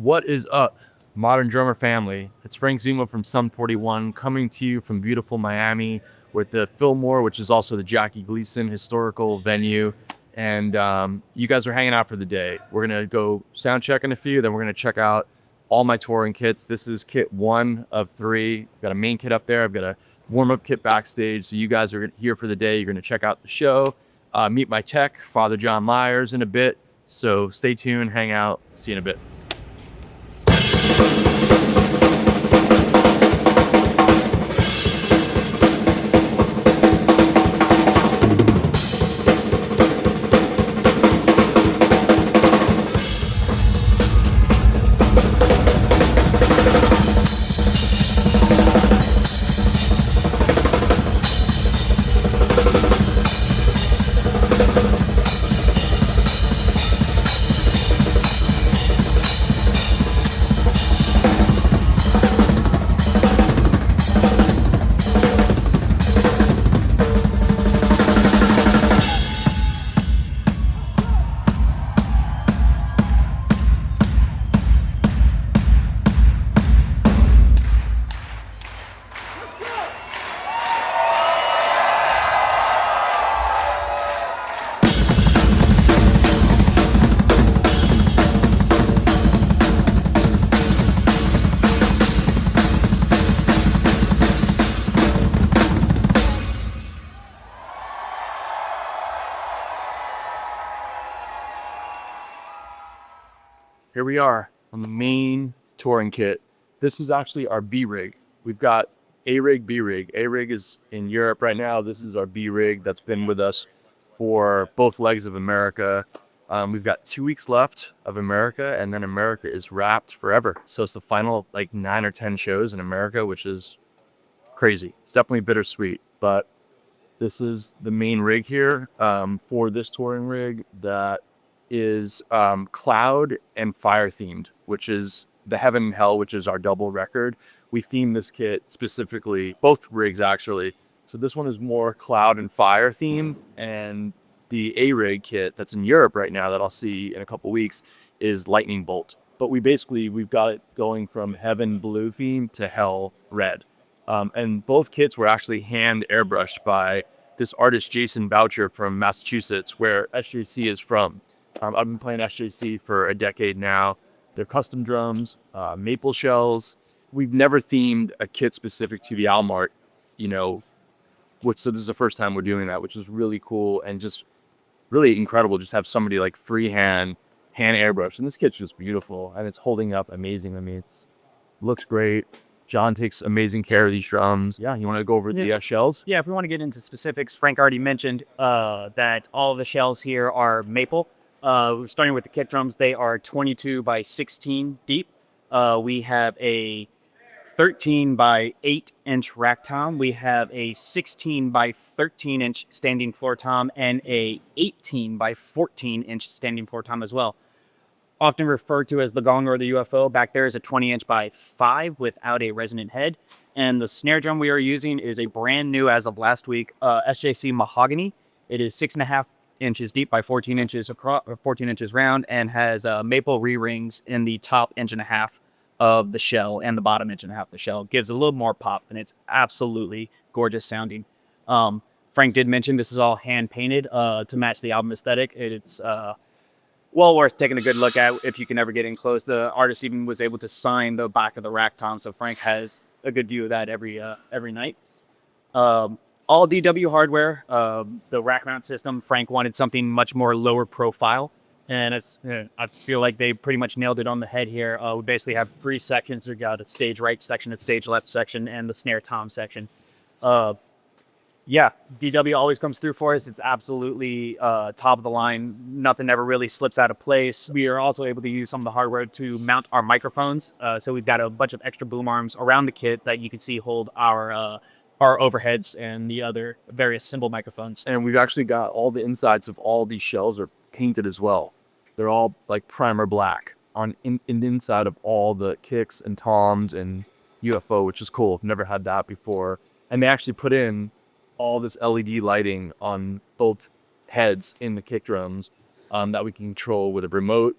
What is up, modern drummer family? It's Frank Zummo from Sum 41 coming to you from beautiful Miami with the Fillmore, which is also the Jackie Gleason historical venue. And you guys are hanging out for the day. We're going to go sound check in a few, then we're going to check out all my touring kits. This is kit 1 of 3. I've got a main kit up there. I've got a warm-up kit backstage. So you guys are here for the day. You're going to check out the show, meet my tech, Father John Meyers, in a bit. So stay tuned, hang out, see you in a bit. Here we are on the main touring kit. This is actually our B rig. We've got A rig, B rig. A rig is in Europe right now. This is our B rig that's been with us for both legs of America. We've got 2 weeks left of America, and then America is wrapped forever. So it's the final like 9 or 10 shows in America, which is crazy. It's definitely bittersweet, but this is the main rig here for this touring rig that is cloud and fire themed, which is the Heaven and Hell, which is our double record. We themed this kit specifically, both rigs actually. So this one is more cloud and fire theme, and the A rig kit that's in Europe right now that I'll see in a couple weeks is lightning bolt. But we've got it going from Heaven blue theme to Hell red. And both kits were actually hand airbrushed by this artist Jason Boucher from Massachusetts, where SJC is from. I've been playing SJC for a decade now. They're custom drums, maple shells. We've never themed a kit specific to the album art, so this is the first time we're doing that, which is really cool and just really incredible. Just have somebody like hand airbrush, and this kit's just beautiful and it's holding up amazing. I mean, it looks great. John takes amazing care of these drums. Yeah, you want to go over the shells? Yeah, if we want to get into specifics, Frank already mentioned that all of the shells here are maple. Starting with the kit drums, they are 22 by 16 deep. We have a 13 by 8 inch rack tom. We have a 16 by 13 inch standing floor tom and a 18 by 14 inch standing floor tom as well. Often referred to as the gong or the UFO. Back there is a 20 inch by 5 without a resonant head. And the snare drum we are using is a brand new, as of last week, SJC Mahogany. It is 6.5 inches deep by 14 inches across, or 14 inches round, and has maple re-rings in the top 1.5 inches of the shell and the bottom 1.5 inches of the shell. Gives a little more pop, and it's absolutely gorgeous sounding. Frank did mention this is all hand painted to match the album aesthetic. It's well worth taking a good look at if you can ever get in close. The artist even was able to sign the back of the rack tom, so Frank has a good view of that every night. All DW hardware. The rack mount system, Frank wanted something much more lower profile, and I feel like they pretty much nailed it on the head here. We basically have 3 sections. We've got a stage right section, a stage left section, and the snare tom section. Yeah, DW always comes through for us. It's absolutely top of the line. Nothing ever really slips out of place. We are also able to use some of the hardware to mount our microphones. So we've got a bunch of extra boom arms around the kit that you can see hold our overheads and the other various cymbal microphones. And we've actually got all the insides of all these shells are painted as well. They're all like primer black in the inside of all the kicks and toms and UFO, which is cool. I've never had that before. And they actually put in all this LED lighting on both heads in the kick drums that we can control with a remote.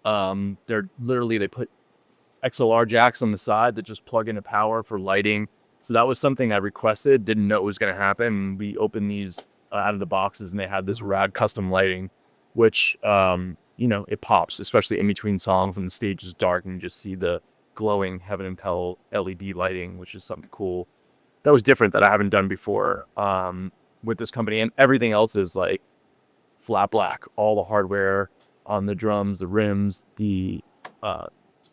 They put XLR jacks on the side that just plug into power for lighting. So that was something I requested, didn't know it was going to happen. We opened these out of the boxes and they had this rad custom lighting, which, it pops, especially in between songs when the stage is dark and you just see the glowing Heaven and Hell LED lighting, which is something cool. That was different that I haven't done before with this company. And everything else is like flat black. All the hardware on the drums, the rims, the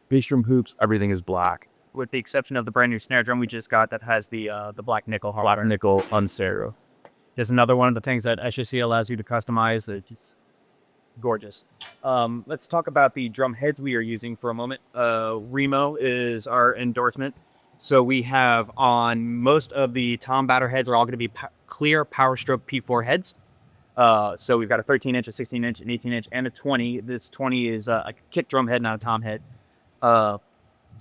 bass drum hoops, everything is black. With the exception of the brand new snare drum we just got that has the black nickel hardware. Black nickel on stereo. Just another one of the things that SJC allows you to customize. It's just gorgeous. Let's talk about the drum heads we are using for a moment. Remo is our endorsement. So we have on most of the tom batter heads are all going to be clear Power Stroke P4 heads. So we've got a 13-inch, a 16-inch, an 18-inch, and a 20. This 20 is a kick drum head, not a tom head.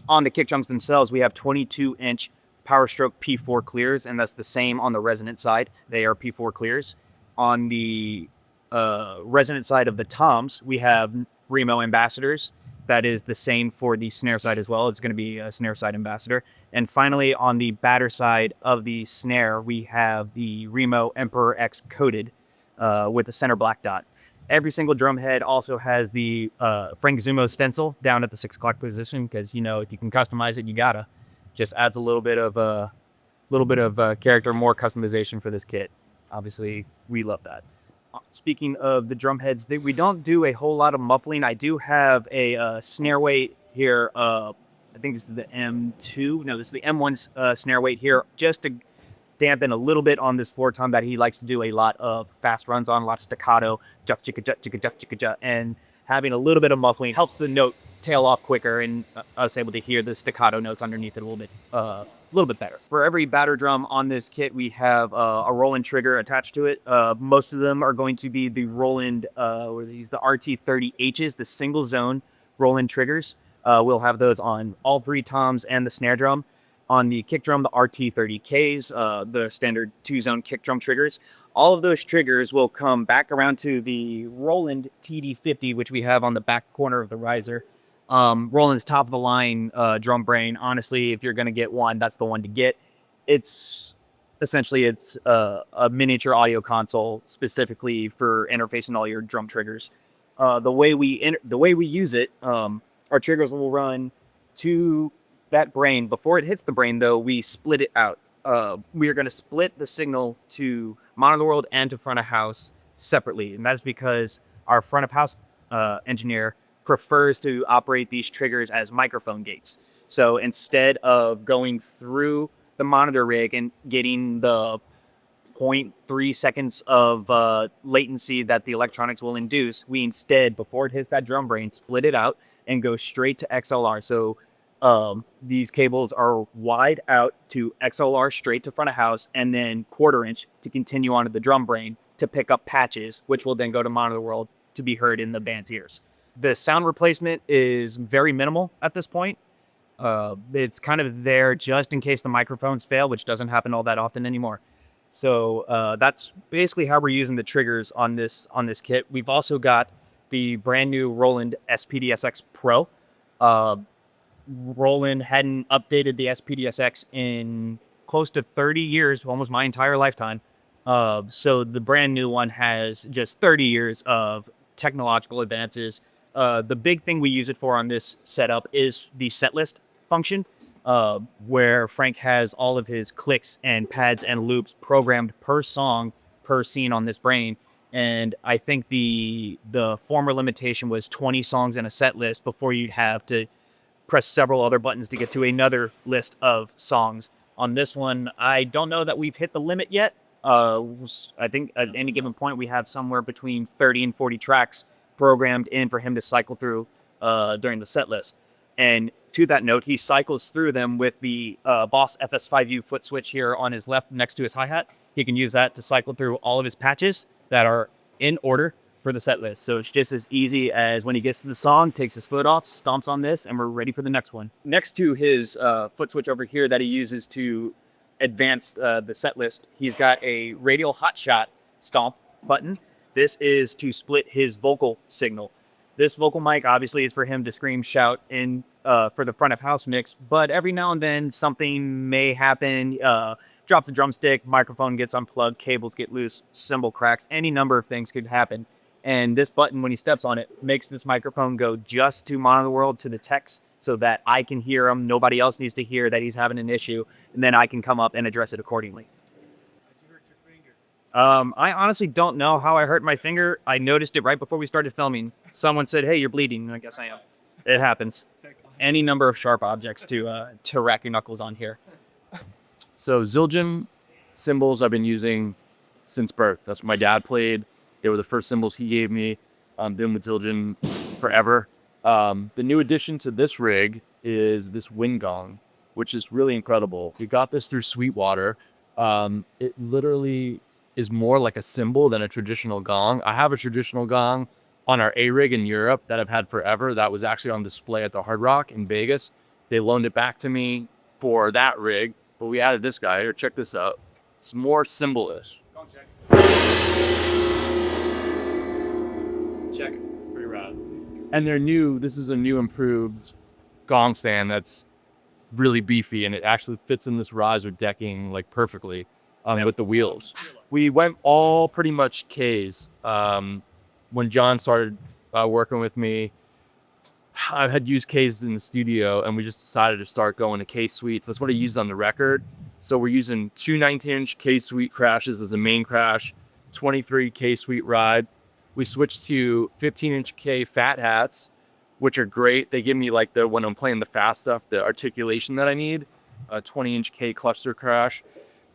On the kick drums themselves, we have 22-inch Power Stroke P4 clears, and that's the same on the resonant side. They are P4 clears. On the resonant side of the toms, we have Remo Ambassadors. That is the same for the snare side as well. It's going to be a snare side ambassador. And finally, on the batter side of the snare, we have the Remo Emperor X coated with the center black dot. Every single drum head also has the Frank Zummo stencil down at the 6 o'clock position because, if you can customize it, you gotta. Just adds a little bit of character, more customization for this kit. Obviously, we love that. Speaking of the drum heads, we don't do a whole lot of muffling. I do have a snare weight here. I think this is the M2. No, this is the M1 snare weight here, just to dampen a little bit on this 4-tom that he likes to do a lot of fast runs on, a lot of staccato, juck, chicka, juck, chicka, juck, chicka, juck, and having a little bit of muffling helps the note tail off quicker and us able to hear the staccato notes underneath it a little bit better. For every batter drum on this kit, we have a Roland trigger attached to it. Most of them are going to be the Roland, the RT30Hs, the single zone Roland triggers. We'll have those on all 3 toms and the snare drum. On the kick drum, the RT30Ks, the standard 2-zone kick drum triggers. All of those triggers will come back around to the Roland TD50, which we have on the back corner of the riser. Roland's top of the line drum brain. Honestly, if you're going to get one, that's the one to get. It's essentially a miniature audio console specifically for interfacing all your drum triggers. The way we use it, our triggers will run to that brain. Before it hits the brain, though, we split it out. We are going to split the signal to monitor world and to front of house separately, and that's because our front of house engineer prefers to operate these triggers as microphone gates. So instead of going through the monitor rig and getting the 0.3 seconds of latency that the electronics will induce, we instead, before it hits that drum brain, split it out and go straight to XLR. So these cables are wide out to XLR straight to front of house and then 1/4 inch to continue onto the drum brain to pick up patches, which will then go to monitor world to be heard in the band's ears. The sound replacement is very minimal at this point. It's kind of there just in case the microphones fail, which doesn't happen all that often anymore. So that's basically how we're using the triggers on this kit. We've also got the brand new Roland SPDSX Pro. Roland hadn't updated the SPDSX in close to 30 years, almost my entire lifetime. So the brand new one has just 30 years of technological advances. The big thing we use it for on this setup is the set list function, where Frank has all of his clicks and pads and loops programmed per song, per scene on this brain. And I think the former limitation was 20 songs in a set list before you'd have to press several other buttons to get to another list of songs. On this one, I don't know that we've hit the limit yet. I think at any given point we have somewhere between 30 and 40 tracks programmed in for him to cycle through during the set list. And to that note, he cycles through them with the Boss FS5U foot switch here on his left next to his hi-hat. He can use that to cycle through all of his patches that are in order for the set list. So it's just as easy as when he gets to the song, takes his foot off, stomps on this, and we're ready for the next one. Next to his foot switch over here that he uses to advance the set list, he's got a radial hotshot stomp button. This is to split his vocal signal. This vocal mic obviously is for him to scream, shout in for the front of house mix, but every now and then something may happen. Drops a drumstick, microphone gets unplugged, cables get loose, cymbal cracks, any number of things could happen. And this button, when he steps on it, makes this microphone go just to monitor the world to the text so that I can hear him. Nobody else needs to hear that he's having an issue, and then I can come up and address it accordingly. I honestly don't know how I hurt my finger. I noticed it right before we started filming. Someone said, "Hey, you're bleeding." And I guess I am. It happens. Any number of sharp objects to rack your knuckles on here. So Zildjian cymbals I've been using since birth. That's what my dad played. They were the first cymbals he gave me. Been with Zildjian forever. The new addition to this rig is this wind gong, which is really incredible. We got this through Sweetwater. It literally is more like a cymbal than a traditional gong. I have a traditional gong on our A rig in Europe that I've had forever. That was actually on display at the Hard Rock in Vegas. They loaned it back to me for that rig, but we added this guy here. Check this out. It's more cymbal-ish. Check. Pretty rad. And they're new. This is a new improved gong stand that's really beefy, and it actually fits in this riser decking like perfectly with the wheels. We went all pretty much Ks. When John started working with me, I had used Ks in the studio, and we just decided to start going to K suites. That's what I used on the record. So we're using two 19-inch K suite crashes as a main crash, 23 K suite ride. We switched to 15-inch K fat hats, which are great. They give me like when I'm playing the fast stuff, the articulation that I need. A 20-inch K cluster crash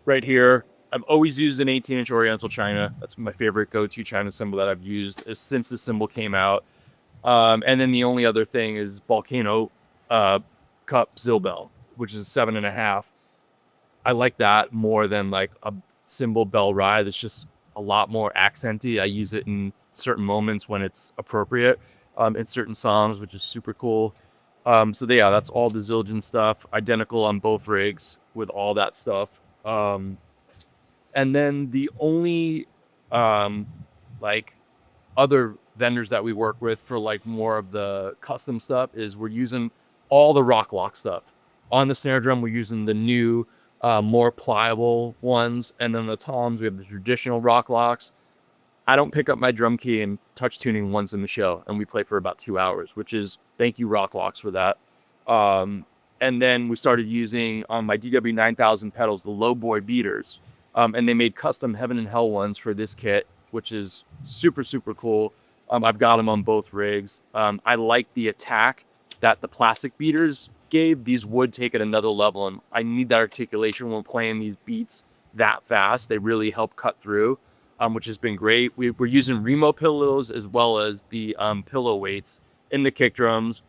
right here. I've always used an 18-inch Oriental China. That's my favorite go-to China cymbal that I've used since the cymbal came out. And then the only other thing is Volcano Cup Cymbal, which is 7.5. I like that more than like a cymbal bell ride. It's just a lot more accenty. I use it in certain moments when it's appropriate. In certain songs, which is super cool. So yeah, that's all the Zildjian stuff, identical on both rigs with all that stuff. And then the only like other vendors that we work with for like more of the custom stuff is we're using all the rock lock stuff. On the snare drum, we're using the new, more pliable ones, and then the toms, we have the traditional rock locks. I don't pick up my drum key and touch tuning once in the show, and we play for about 2 hours, which is, thank you Rock Locks for that. And then we started using on my DW 9000 pedals, the low boy beaters. And they made custom Heaven and Hell ones for this kit, which is super, super cool. I've got them on both rigs. I like the attack that the plastic beaters gave. These would take it another level, and I need that articulation when playing these beats that fast. They really help cut through, which has been great. We're using Remo pillows as well as the pillow weights in the kick drums,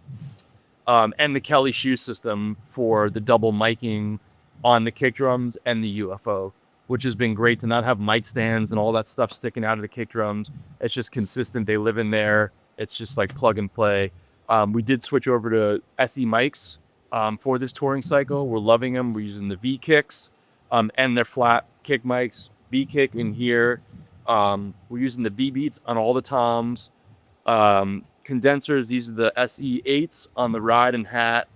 and the Kelly shoe system for the double miking on the kick drums and the UFO, which has been great to not have mic stands and all that stuff sticking out of the kick drums. It's just consistent. They live in there. It's just like plug and play. We did switch over to SE mics for this touring cycle. We're loving them. We're using the V kicks and their flat kick mics. V kick in here. We're using the V beats on all the toms. Condensers, these are the SE8s on the ride and hat.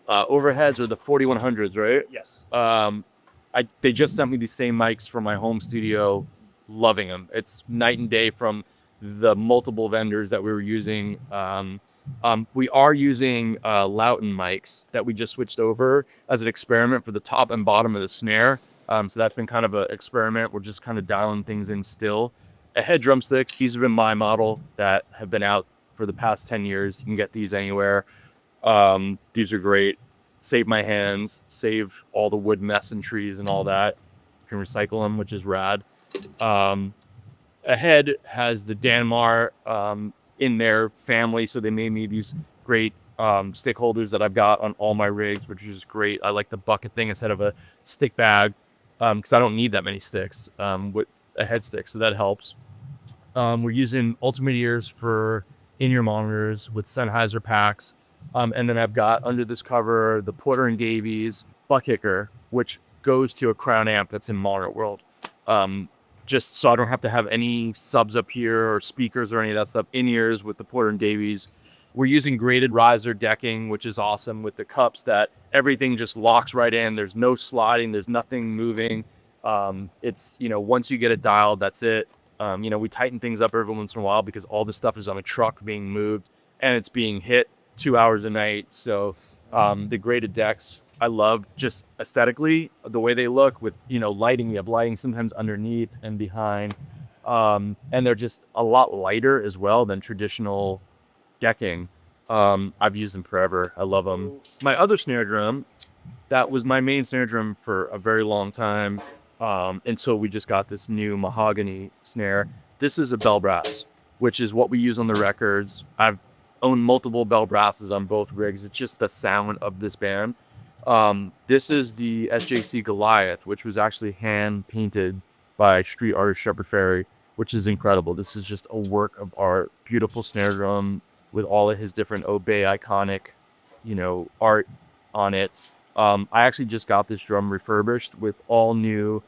Overheads are the 4100s, right? Yes. They just sent me these same mics from my home studio. Loving them. It's night and day from the multiple vendors that we were using. We are using Lauten mics that we just switched over as an experiment for the top and bottom of the snare. So that's been kind of an experiment. We're just kind of dialing things in still. A head drumsticks, these have been my model that have been out for the past 10 years. You can get these anywhere. These are great. Save my hands, save all the wood mess and trees and all that. You can recycle them, which is rad. A head has the Danmar in their family, so they made me these great stick holders that I've got on all my rigs, which is just great. I like the bucket thing instead of a stick bag because I don't need that many sticks with a head stick, so that helps. We're using Ultimate ears for in-ear monitors with Sennheiser packs. And then I've got under this cover the Porter and Davies butt kicker, which goes to a Crown amp that's in Monitor World. just so I don't have to have any subs up here or speakers or any of that stuff. In-ears with the Porter and Davies. We're using graded riser decking, which is awesome, with the cups that everything just locks right in. There's no sliding. There's nothing moving. It's, once you get it dialed, that's it. We tighten things up every once in a while because all the stuff is on a truck being moved and it's being hit 2 hours a night. So the graded decks, I love just aesthetically the way they look with, lighting. You have lighting sometimes underneath and behind. And they're just a lot lighter as well than traditional decking. I've used them forever. I love them. My other snare drum, that was my main snare drum for a very long time. Until we just got this new mahogany snare. This is a bell brass, which is what we use on the records. I've owned multiple bell brasses on both rigs. It's just the sound of this band. This is the SJC Goliath, which was actually hand painted by street artist Shepard Fairey, which is incredible. This is just a work of art. Beautiful snare drum with all of his different Obey iconic, art on it. I actually just got this drum refurbished with all new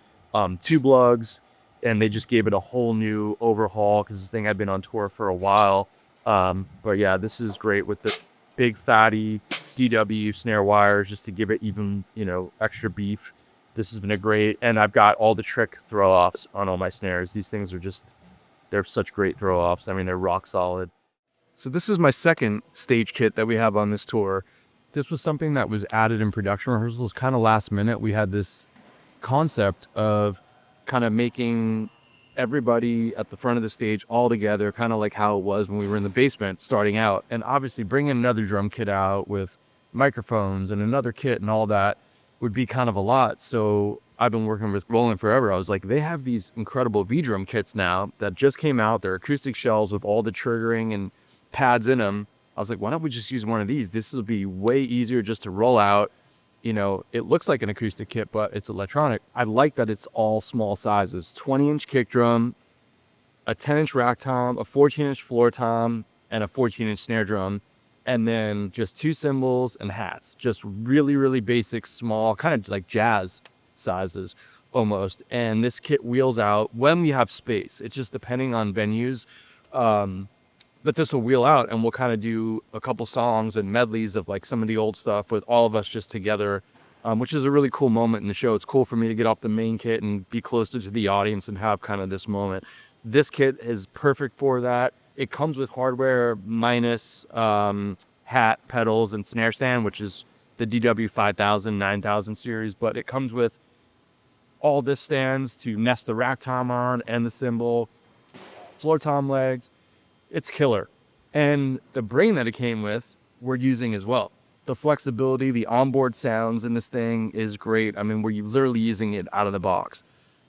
tube lugs, and they just gave it a whole new overhaul because this thing had been on tour for a while. But yeah, this is great with the big fatty DW snare wires just to give it even, extra beef. This has been a great, and I've got all the trick throw offs on all my snares. These things are they're such great throw offs. I mean, they're rock solid. So this is my second stage kit that we have on this tour. This was something that was added in production rehearsals kind of last minute. We had this concept of kind of making everybody at the front of the stage all together, kind of like how it was when we were in the basement starting out. And obviously bringing another drum kit out with microphones and another kit and all that would be kind of a lot. So I've been working with Roland forever. I was like, they have these incredible V-drum kits now that just came out. They're acoustic shells with all the triggering and pads in them. I was like, why don't we just use one of these? This will be way easier just to roll out. It looks like an acoustic kit, but it's electronic. I like that it's all small sizes. 20-inch kick drum, a 10-inch rack tom, a 14-inch floor tom, and a 14-inch snare drum. And then just 2 cymbals and hats. Just really, really basic, small, kind of like jazz sizes almost. And this kit wheels out when we have space. It's just depending on venues. But this will wheel out and we'll kind of do a couple songs and medleys of like some of the old stuff with all of us just together, which is a really cool moment in the show. It's cool for me to get off the main kit and be closer to the audience and have kind of this moment. This kit is perfect for that. It comes with hardware minus hat, pedals, and snare stand, which is the DW 5000, 9000 series, but it comes with all this stands to nest the rack tom on and the cymbal, floor tom legs. It's killer. And the brain that it came with, we're using as well. The flexibility, the onboard sounds in this thing is great. I mean, we're literally using it out of the box.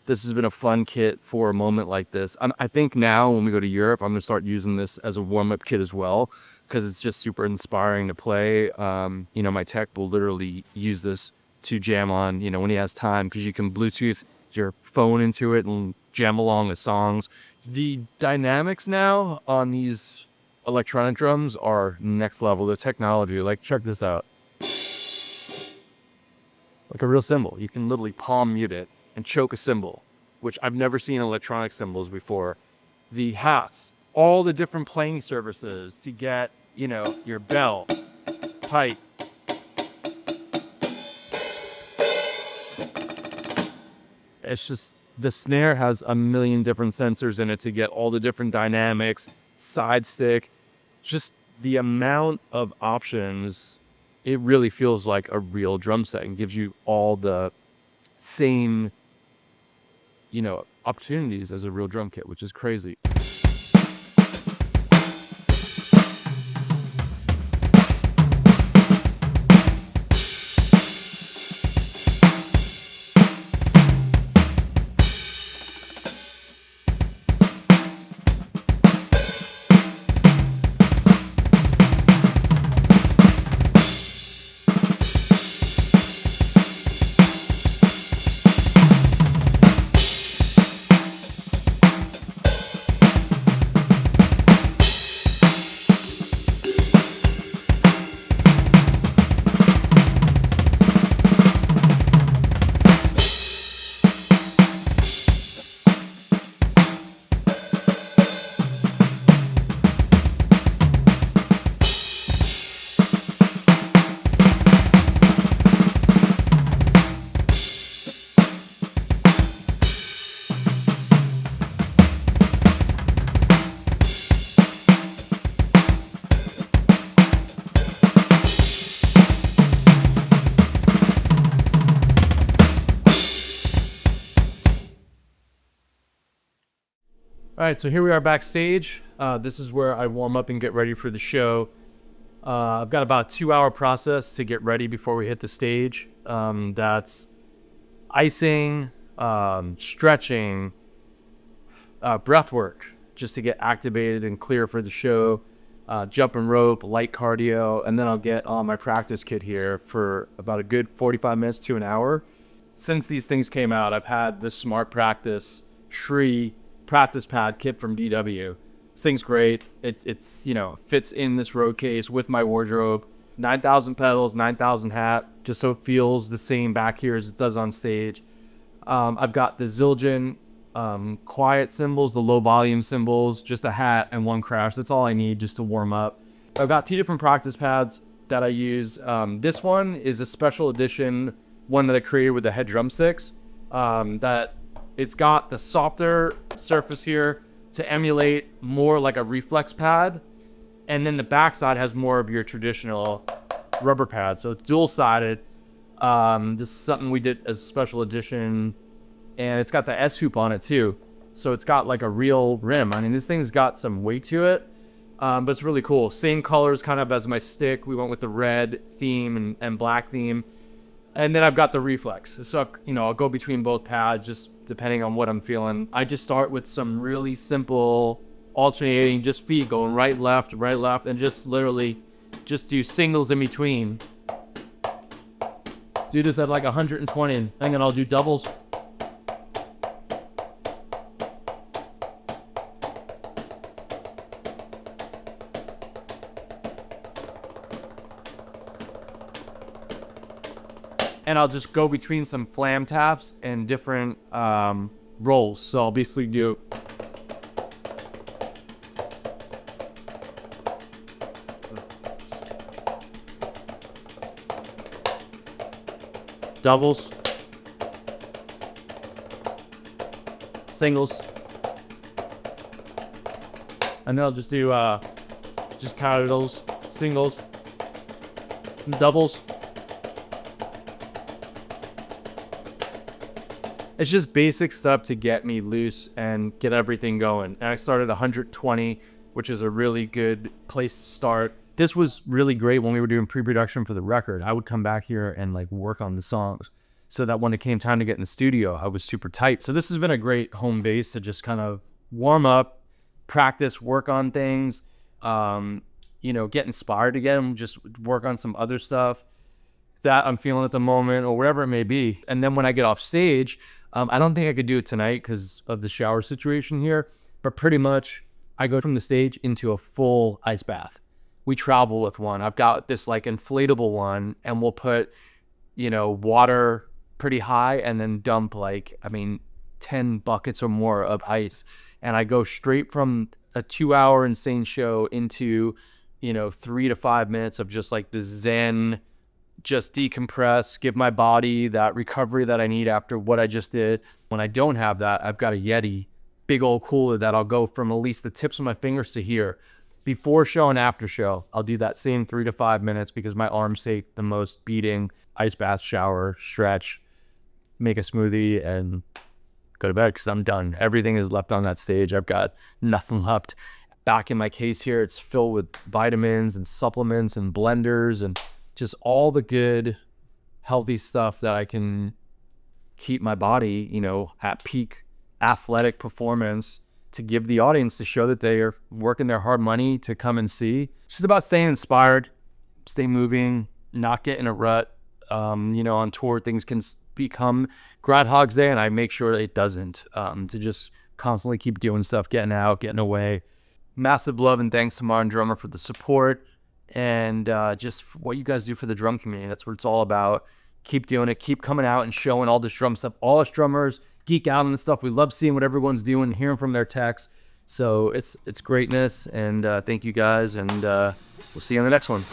This has been a fun kit for a moment like this. I think now when we go to Europe, I'm going to start using this as a warm-up kit as well because it's just super inspiring to play. My tech will literally use this to jam on, when he has time because you can Bluetooth your phone into it and jam along the songs. The dynamics now on these electronic drums are next level. The technology, like check this out. Like a real cymbal. You can literally palm mute it and choke a cymbal, which I've never seen electronic cymbals before. The hats, all the different playing surfaces to get, your bell, pipe. It's just, the snare has a million different sensors in it to get all the different dynamics, side stick, just the amount of options. It really feels like a real drum set and gives you all the same, opportunities as a real drum kit, which is crazy. All right, so here we are backstage. This is where I warm up and get ready for the show. I've got about a 2-hour process to get ready before we hit the stage. That's icing, stretching, breath work, just to get activated and clear for the show, jumping rope, light cardio, and then I'll get on my practice kit here for about a good 45 minutes to an hour. Since these things came out, I've had this Smart Practice Shri practice pad kit from DW. This thing's great. It's fits in this road case with my wardrobe. 9,000 pedals, 9,000 hat, just so it feels the same back here as it does on stage. I've got the Zildjian quiet cymbals, the low volume cymbals, just a hat and one crash. That's all I need just to warm up. I've got 2 different practice pads that I use. This one is a special edition one that I created with the head drumsticks. That it's got the softer surface here to emulate more like a reflex pad, and then the backside has more of your traditional rubber pad. So it's dual-sided. This is something we did as a special edition, and it's got the S hoop on it too. So it's got like a real rim. I mean, this thing's got some weight to it, but it's really cool. Same colors kind of as my stick. We went with the red theme and black theme. And then I've got the reflex. So, I'll go between both pads just depending on what I'm feeling. I just start with some really simple alternating, just feet going right, left, and just literally just do singles in between. Do this at like 120, and then I'll do doubles. And I'll just go between some flam taps and different rolls. So I'll basically do doubles, singles, and then I'll just do just counterals, singles, doubles. It's just basic stuff to get me loose and get everything going. And I started 120, which is a really good place to start. This was really great when we were doing pre-production for the record. I would come back here and like work on the songs so that when it came time to get in the studio, I was super tight. So this has been a great home base to just kind of warm up, practice, work on things, get inspired again, just work on some other stuff that I'm feeling at the moment or whatever it may be. And then when I get off stage, I don't think I could do it tonight because of the shower situation here, but pretty much I go from the stage into a full ice bath. We travel with one. I've got this like inflatable one, and we'll put, water pretty high and then dump 10 buckets or more of ice. And I go straight from a 2-hour insane show into, 3 to 5 minutes of just like the zen, just decompress, give my body that recovery that I need after what I just did. When I don't have that, I've got a Yeti, big old cooler that I'll go from at least the tips of my fingers to here. Before show and after show, I'll do that same 3 to 5 minutes because my arms take the most beating. Ice bath, shower, stretch, make a smoothie, and go to bed because I'm done. Everything is left on that stage. I've got nothing left. Back in my case here, it's filled with vitamins and supplements and blenders and just all the good, healthy stuff that I can keep my body, at peak athletic performance to give the audience to show that they are working their hard money to come and see. It's just about staying inspired, stay moving, not get in a rut. On tour, things can become Groundhog's Day, and I make sure it doesn't, to just constantly keep doing stuff, getting out, getting away. Massive love and thanks to Modern Drummer for the support. And just what you guys do for the drum community. That's what it's all about. Keep doing it. Keep coming out and showing all this drum stuff. All us drummers geek out on this stuff. We love seeing what everyone's doing, hearing from their techs. So it's greatness. And thank you guys. And we'll see you on the next one.